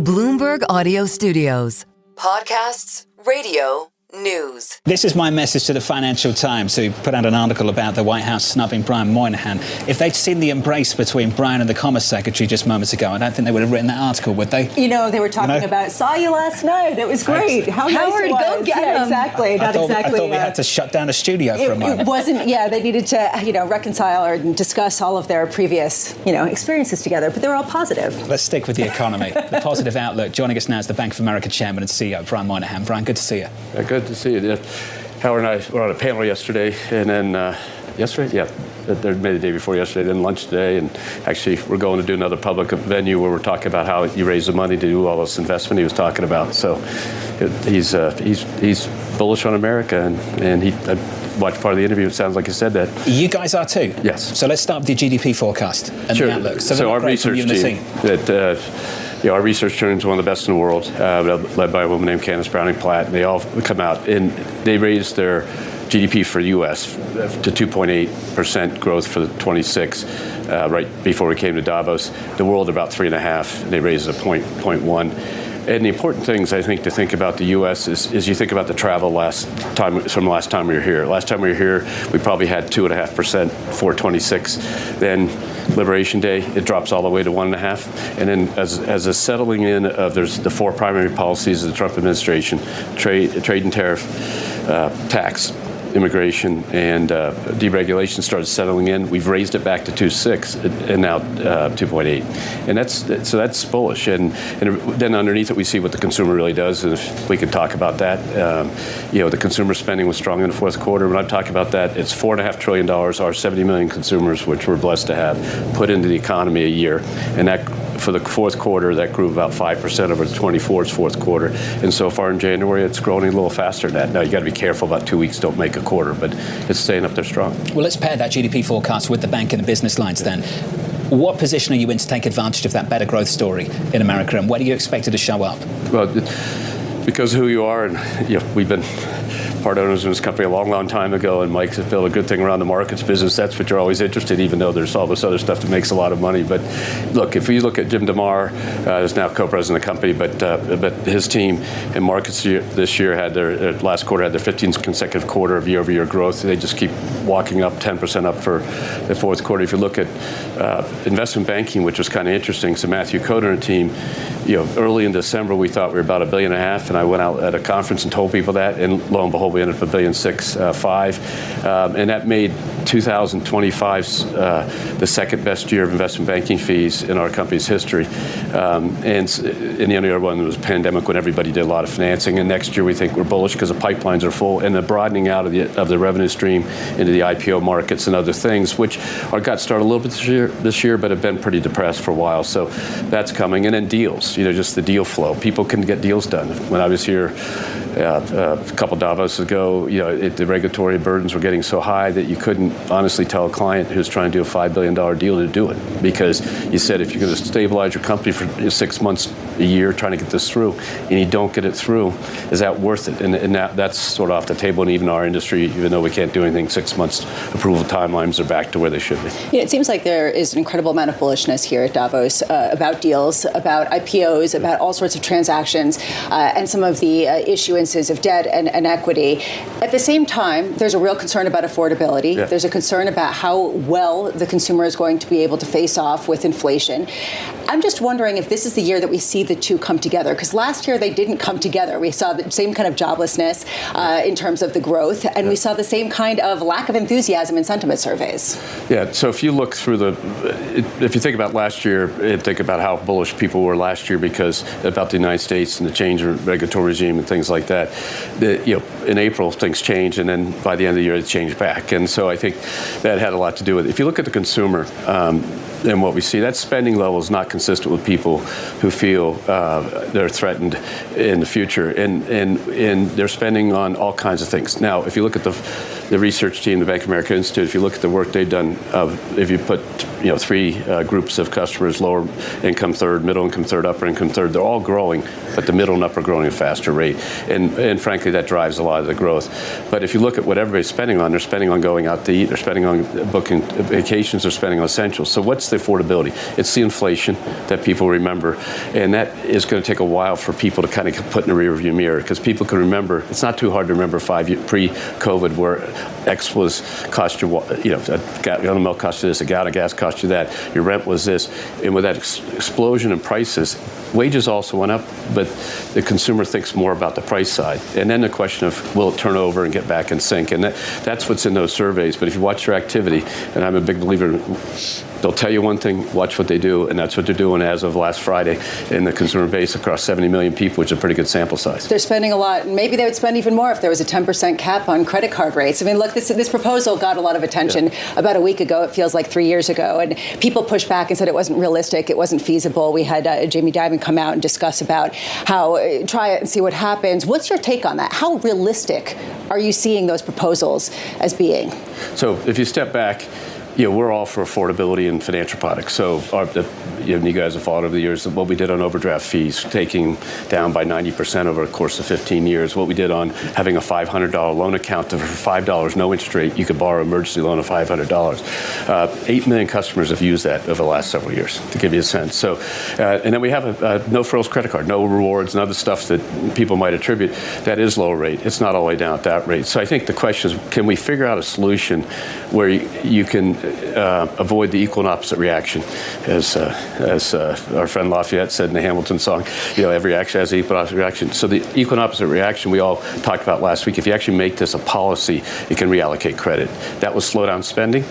Bloomberg Audio Studios. Podcasts, radio, news. This is my message to the Financial Times, who put out an article about the White House snubbing Brian Moynihan. If they'd seen the embrace between Brian and the Commerce Secretary just moments ago, I don't think they would have written that article, would they? You know, they were talking about, saw you last night. It was great. How nice it was. Go get him. Exactly. I thought we had to shut down a studio for a moment. It wasn't, they needed to, reconcile or discuss all of their previous, experiences together, but they were all positive. Let's stick with the economy. The positive outlook. Joining us now is the Bank of America Chairman and CEO, Brian Moynihan. Brian, good to see you. Good to see you. Howard and I were on a panel yesterday, and then maybe the day before yesterday, then lunch today, and actually we're going to do another public venue where we're talking about how you raise the money to do all this investment he was talking about. So he's bullish on America, and I watched part of the interview. It sounds like he said that. You guys are too? Yes. So let's start with the GDP forecast and the outlook. So our research team, our research team is one of the best in the world, led by a woman named Candace Browning-Platt, and they all come out and they raised their GDP for the U.S. to 2.8% growth for 26, right before we came to Davos. The world about 3.5%. They raised it 0.1. And the important things, I think, to think about the U.S. is you think about the travel from the last time we were here. Last time we were here, we probably had 2.5% for 26. Then Liberation Day, it drops all the way to 1.5. And then as a settling in of there's the four primary policies of the Trump administration, trade and tariff, tax, immigration, and deregulation started settling in. We've raised it back to 2.6 and now 2.8, and that's bullish. And then underneath it, we see what the consumer really does, and if we can talk about that. The consumer spending was strong in the fourth quarter. When I'm talking about that, it's $4.5 trillion, our 70 million consumers, which we're blessed to have, put into the economy a year, and that. For the fourth quarter, that grew about 5% over the 24's fourth quarter. And so far in January, it's growing a little faster than that. Now, you got to be careful about 2 weeks don't make a quarter, but it's staying up there strong. Well, let's pair that GDP forecast with the bank and the business lines then. What position are you in to take advantage of that better growth story in America, and where do you expect it to show up? Well, because of who you are, and we've been part owners in this company a long, long time ago, and Mike's built a good thing around the markets business. That's what you're always interested in, even though there's all this other stuff that makes a lot of money. But look, if you look at Jim DeMar, who's now co-president of the company, but his team and markets this year had their last quarter had their 15th consecutive quarter of year-over-year growth. They just keep walking up, 10% up for the fourth quarter. If you look at investment banking, which was kind of interesting, so Matthew Coder and team, early in December we thought we were about $1.5 billion, and I went out at a conference and told people that, and lo and behold, we ended up $1.6 billion, and that made 2025 the second best year of investment banking fees in our company's history. And the only other one was the pandemic, when everybody did a lot of financing. And next year we think we're bullish because the pipelines are full, and the broadening out of the revenue stream into the IPO markets and other things, which got started a little bit this year, but have been pretty depressed for a while. So that's coming. And then deals, just the deal flow. People can get deals done. When I was here a couple Davos ago, the regulatory burdens were getting so high that you couldn't honestly tell a client who's trying to do a $5 billion deal to do it, because you said, if you're going to stabilize your company for 6 months, a year, trying to get this through, and you don't get it through, is that worth it? And that's sort of off the table. And even our industry, even though we can't do anything, 6 months approval timelines are back to where they should be. It seems like there is an incredible amount of bullishness here at Davos about deals, about IPOs, about all sorts of transactions, and some of the issuances of debt and equity. At the same time, there's a real concern about affordability. Yeah. There's a concern about how well the consumer is going to be able to face off with inflation. I'm just wondering if this is the year that we see the two come together, because last year they didn't come together. We saw the same kind of joblessness in terms of the growth, and we saw the same kind of lack of enthusiasm in sentiment surveys. Yeah, so if you look through if you think about last year, and think about how bullish people were last year because about the United States and the change in regulatory regime and things like that, in April things changed, and then by the end of the year it changed back. And so I think that had a lot to do with it. If you look at the consumer, and what we see, that spending level is not consistent with people who feel they're threatened in the future, and they're spending on all kinds of things. Now, if you look at the research team, the Bank of America Institute, if you look at the work they've done, if you put three groups of customers, lower income third, middle income third, upper income third, they're all growing, but the middle and upper are growing at a faster rate, and frankly that drives a lot of the growth. But if you look at what everybody's spending on, they're spending on going out to eat, they're spending on booking vacations, they're spending on essentials. So what's the affordability. It's the inflation that people remember. And that is going to take a while for people to kind of put in the rearview mirror, because people can remember. It's not too hard to remember pre-COVID where X was cost you, a gallon of milk cost you this, a gallon of gas cost you that, your rent was this. And with that explosion in prices, wages also went up, but the consumer thinks more about the price side. And then the question of, will it turn over and get back in sync? And that's what's in those surveys. But if you watch their activity, and I'm a big believer, they'll tell you one thing, watch what they do, and that's what they're doing as of last Friday in the consumer base across 70 million people, which is a pretty good sample size. They're spending a lot, and maybe they would spend even more if there was a 10% cap on credit card rates. I mean, look, this proposal got a lot of attention about a week ago. It feels like 3 years ago, and people pushed back and said it wasn't realistic, it wasn't feasible. We had Jamie Dimon come out and discuss about how try it and see what happens. What's your take on that? How realistic are you seeing those proposals as being? So if you step back, we're all for affordability in financial products. So you guys have followed over the years what we did on overdraft fees, taking down by 90% over the course of 15 years. What we did on having a $500 loan account for $5, no interest rate, you could borrow an emergency loan of $500. 8 million customers have used that over the last several years, to give you a sense. So, and then we have a no frills credit card, no rewards and other stuff that people might attribute. That is low rate. It's not all the way down at that rate. So I think the question is, can we figure out a solution where you can avoid the equal and opposite reaction, as our friend Lafayette said in the Hamilton song. Every action has an equal and opposite reaction. So the equal and opposite reaction we all talked about last week. If you actually make this a policy, it can reallocate credit. That will slow down spending.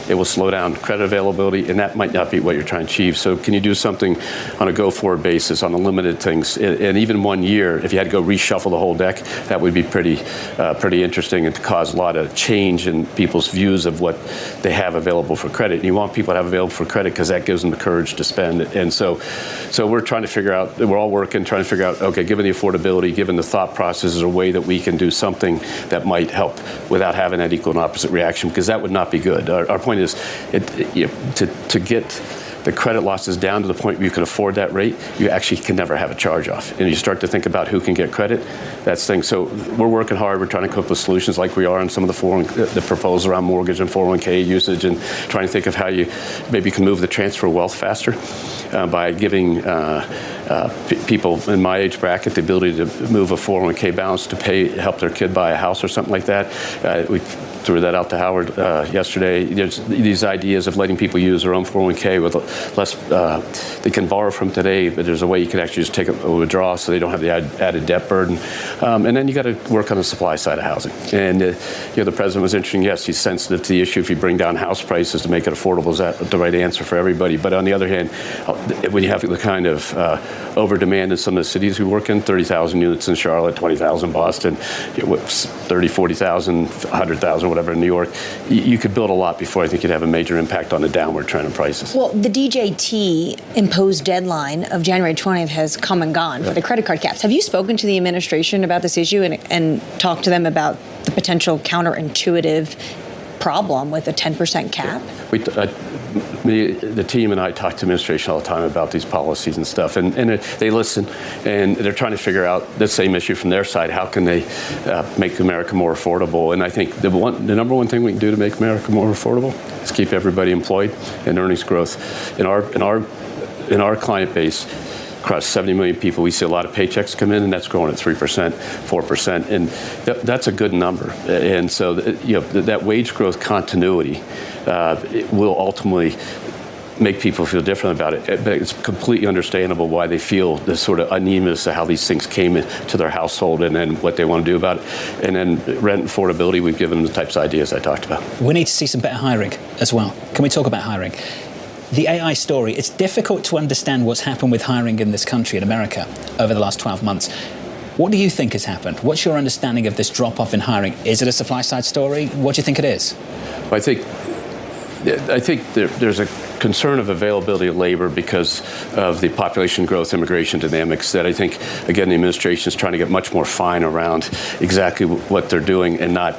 It will slow down credit availability, and that might not be what you're trying to achieve. So can you do something on a go-forward basis on the limited things? And even 1 year, if you had to go reshuffle the whole deck, that would be pretty interesting and to cause a lot of change in people's views of what they have available for credit. And you want people to have available for credit because that gives them the courage to spend. And so we're trying to figure out, we're all working, trying to figure out, okay, given the affordability, given the thought process, is there a way that we can do something that might help without having that equal and opposite reaction? Because that would not be good. Our point is to get the credit losses down to the point where you can afford that rate, you actually can never have a charge-off. And you start to think about who can get credit, that's the thing. So we're working hard. We're trying to come up with solutions like we are on some of the proposals around mortgage and 401k usage, and trying to think of how you maybe can move the transfer of wealth faster by giving people in my age bracket the ability to move a 401k balance to help their kid buy a house or something like that. We threw that out to Howard yesterday. There's these ideas of letting people use their own 401k with less, they can borrow from today, but there's a way you can actually just take a withdrawal so they don't have the added debt burden. And then you got to work on the supply side of housing. And the president was interesting. Yes, he's sensitive to the issue. If you bring down house prices to make it affordable, is that the right answer for everybody? But on the other hand, when you have the kind of over demand in some of the cities we work in, 30,000 units in Charlotte, 20,000 Boston, 30, 40,000, 100,000, whatever in New York, you could build a lot before I think you'd have a major impact on the downward trend in prices. Well, the DJT imposed deadline of January 20th has come and gone for the credit card caps. Have you spoken to the administration about this issue and talked to them about the potential counterintuitive problem with a 10% cap? The team and I talk to administration all the time about these policies and stuff, and they listen, and they're trying to figure out the same issue from their side. How can they make America more affordable? And I think the number one thing we can do to make America more affordable is keep everybody employed and earnings growth. In our client base, across 70 million people, we see a lot of paychecks come in, and that's growing at 3%, 4%, and that's a good number. And so, that wage growth continuity will ultimately make people feel different about it. But it's completely understandable why they feel this sort of unease to how these things came into their household and then what they want to do about it. And then rent affordability, we've given them the types of ideas I talked about. We need to see some better hiring as well. Can we talk about hiring? The AI story, it's difficult to understand what's happened with hiring in this country, in America, over the last 12 months. What do you think has happened? What's your understanding of this drop-off in hiring? Is it a supply-side story? What do you think it is? Well, I think there's a concern of availability of labor because of the population growth, immigration dynamics that I think, again, the administration is trying to get much more fine around exactly what they're doing and not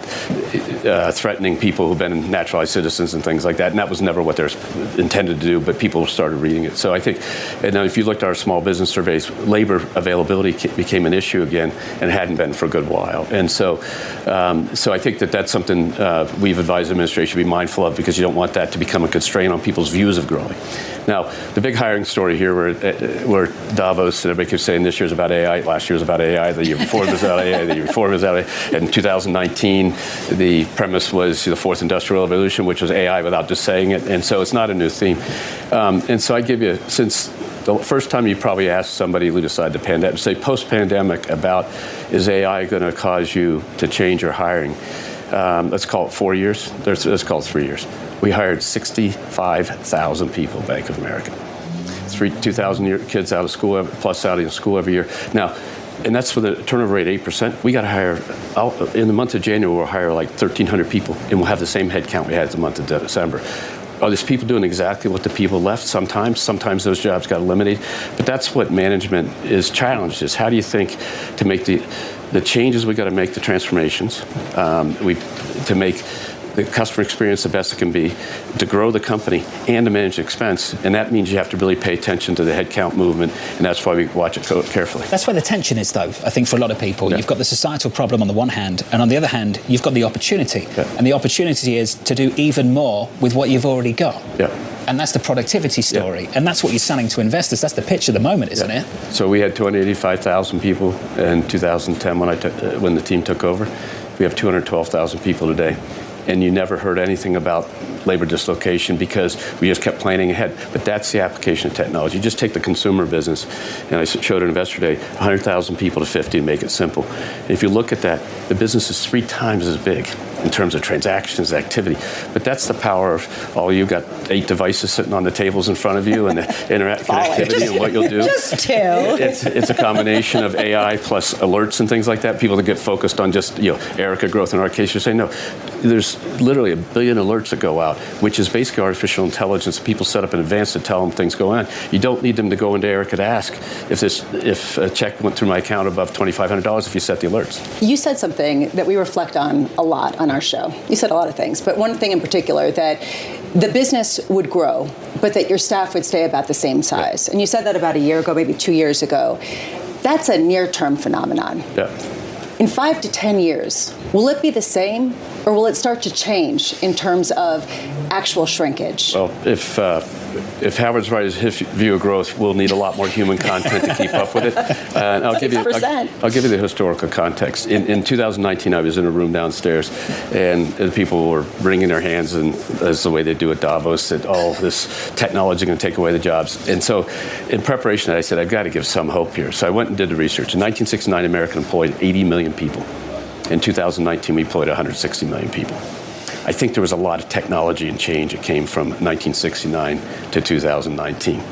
threatening people who've been naturalized citizens and things like that. And that was never what they're intended to do, but people started reading it. So I think, and if you looked at our small business surveys, labor availability became an issue again and hadn't been for a good while. And so I think that's something we've advised the administration to be mindful of, because you don't want that to become a constraint on people's views years of growing. Now, the big hiring story here, where Davos and everybody keeps saying this year's about AI, last year was about AI, the year before was about AI, the year before was about AI. In 2019, the premise was the fourth industrial revolution, which was AI without just saying it, and so it's not a new theme. And so I give you, since the first time you probably asked somebody who decided the pandemic, say post-pandemic, about is AI going to cause you to change your hiring? Let's call it 4 years. Let's call it 3 years. We hired 65,000 people at Bank of America. 2,000 kids out of school, plus out of school every year. Now, and that's with a turnover rate 8%. We got to hire, in the month of January, we'll hire like 1,300 people, and we'll have the same head count we had in the month of December. Are these people doing exactly what the people left? Sometimes those jobs got eliminated. But that's what management is challenged, is how do you think to make the changes we got to make, the transformations, to make the customer experience the best it can be, to grow the company and to manage expense. And that means you have to really pay attention to the headcount movement, and that's why we watch it carefully. That's where the tension is, though, I think, for a lot of people. Yeah. You've got the societal problem on the one hand, and on the other hand, you've got the opportunity. Yeah. And the opportunity is to do even more with what you've already got. Yeah. And that's the productivity story. Yeah. And that's what you're selling to investors. That's the pitch at the moment, isn't it? So we had 285,000 people in 2010 when the team took over. We have 212,000 people today. And you never heard anything about labor dislocation because we just kept planning ahead. But that's the application of technology. You just take the consumer business, and I showed it Investor Day, 100,000 people to 50 to make it simple. And if you look at that, the business is 3 times as big in terms of transactions, activity. But that's the power of all you've got 8 devices sitting on the tables in front of you and the internet connectivity and what you'll do. Just 2. It's a combination of AI plus alerts and things like that. People that get focused on just, Erica growth in our case, you're saying, no, there's literally 1 billion alerts that go out, which is basically artificial intelligence. People set up in advance to tell them things go on. You don't need them to go into Erica to ask if a check went through my account above $2,500 if you set the alerts. You said something that we reflect on a lot on our show. You said a lot of things, but one thing in particular, that the business would grow, but that your staff would stay about the same size. Yeah. And you said that about a year ago, maybe 2 years ago. That's a near-term phenomenon. Yeah. In 5 to 10 years, will it be the same, or will it start to change in terms of actual shrinkage? Well, if Howard's right, his view of growth, we'll need a lot more human content to keep up with it. And I'll give you the historical context. In 2019, I was in a room downstairs, and the people were wringing their hands, and that's the way they do at Davos, that, this technology is going to take away the jobs. And so in preparation, I said, I've got to give some hope here. So I went and did the research. In 1969, America employed 80 million people. In 2019, we employed 160 million people. I think there was a lot of technology and change that came from 1969 to 2019.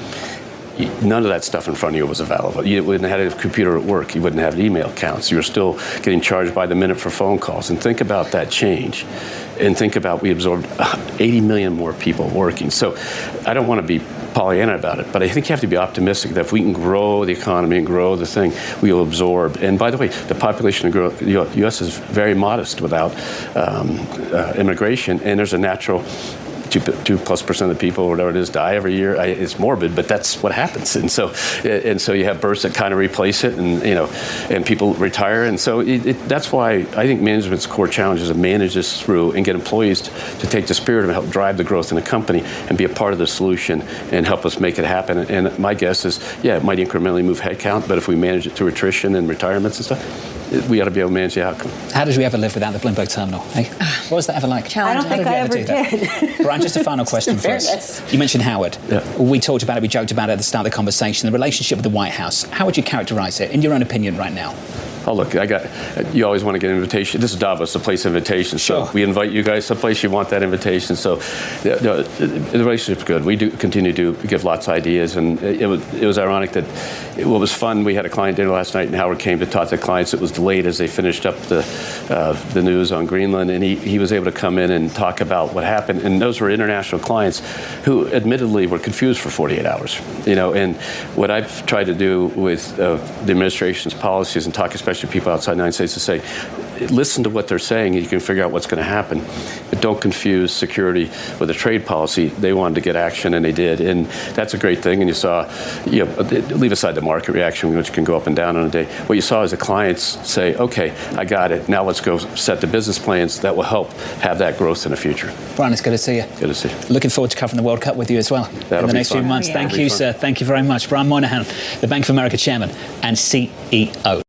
None of that stuff in front of you was available. You wouldn't have had a computer at work. You wouldn't have email accounts. You were still getting charged by the minute for phone calls. And think about that change. And think about, we absorbed 80 million more people working. So I don't want to be Pollyanna about it, but I think you have to be optimistic that if we can grow the economy and grow the thing, we will absorb. And by the way, the population growth, the U.S. is very modest without immigration, and there's a natural 2+% of the people, or whatever it is, die every year. It's morbid, but that's what happens. And so you have births that kind of replace it, and people retire. And so that's why I think management's core challenge is to manage this through and get employees to take the spirit and help drive the growth in the company and be a part of the solution and help us make it happen. And my guess is, it might incrementally move headcount, but if we manage it through attrition and retirements and stuff, we ought to be able to manage the outcome. How did we ever live without the Bloomberg terminal? Hey? What was that ever like? I don't think I ever did. Brian, just a final question for us. You mentioned Howard. Yeah. We talked about it, we joked about it at the start of the conversation, the relationship with the White House. How would you characterize it, in your own opinion, right now? Oh, look, you always want to get an invitation. This is Davos, the place of invitation. So we invite you guys someplace you want that invitation. So the relationship's good. We do continue to give lots of ideas. And it was ironic that what was fun, we had a client dinner last night, and Howard came to talk to clients. It was delayed as they finished up the news on Greenland. And he was able to come in and talk about what happened. And those were international clients who admittedly were confused for 48 hours. And what I've tried to do with the administration's policies and talk especially people outside the United States to say, listen to what they're saying, and you can figure out what's going to happen. But don't confuse security with a trade policy. They wanted to get action, and they did, and that's a great thing. And you saw, leave aside the market reaction, which can go up and down on a day. What you saw is the clients say, "Okay, I got it. Now let's go set the business plans that will help have that growth in the future." Brian, it's good to see you. Good to see you. Looking forward to covering the World Cup with you as well in the next few months. Thank you, sir. Thank you very much. Brian Moynihan, the Bank of America chairman and CEO.